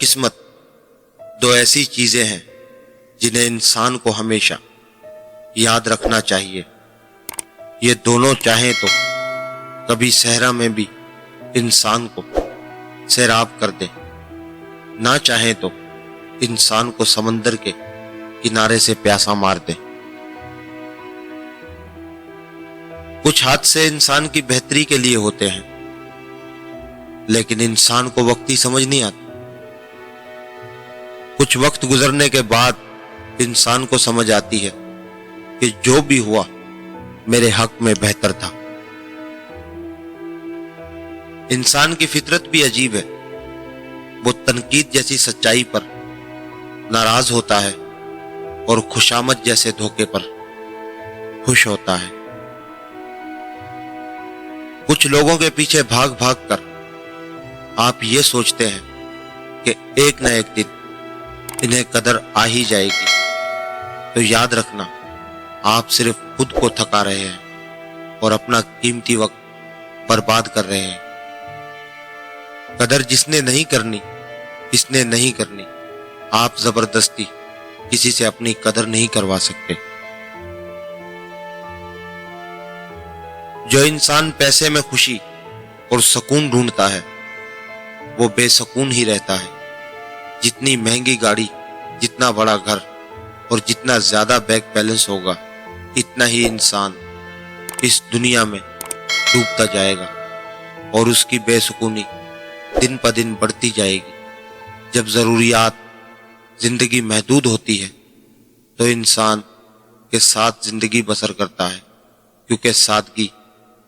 قسمت دو ایسی چیزیں ہیں جنہیں انسان کو ہمیشہ یاد رکھنا چاہیے۔ یہ دونوں چاہیں تو کبھی صحرا میں بھی انسان کو سیراب کر دیں، نہ چاہیں تو انسان کو سمندر کے کنارے سے پیاسا مار دیں۔ کچھ حادثے انسان کی بہتری کے لیے ہوتے ہیں، لیکن انسان کو وقتی سمجھ نہیں آتی۔ کچھ وقت گزرنے کے بعد انسان کو سمجھ آتی ہے کہ جو بھی ہوا میرے حق میں بہتر تھا۔ انسان کی فطرت بھی عجیب ہے، وہ تنقید جیسی سچائی پر ناراض ہوتا ہے اور خوشامد جیسے دھوکے پر خوش ہوتا ہے۔ کچھ لوگوں کے پیچھے بھاگ بھاگ کر آپ یہ سوچتے ہیں کہ ایک نہ ایک دن انہیں قدر آ ہی جائے گی، تو یاد رکھنا آپ صرف خود کو تھکا رہے ہیں اور اپنا قیمتی وقت برباد کر رہے ہیں۔ قدر جس نے نہیں کرنی اس نے نہیں کرنی، آپ زبردستی کسی سے اپنی قدر نہیں کروا سکتے۔ جو انسان پیسے میں خوشی اور سکون ڈھونڈتا ہے وہ بے سکون ہی رہتا ہے۔ جتنی مہنگی گاڑی، جتنا بڑا گھر اور جتنا زیادہ بینک بیلنس ہوگا، اتنا ہی انسان اس دنیا میں ڈوبتا جائے گا اور اس کی بے سکونی دن پہ دن بڑھتی جائے گی۔ جب ضروریات زندگی محدود ہوتی ہے تو انسان کے ساتھ زندگی بسر کرتا ہے، کیونکہ سادگی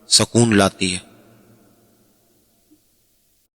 سکون لاتی ہے۔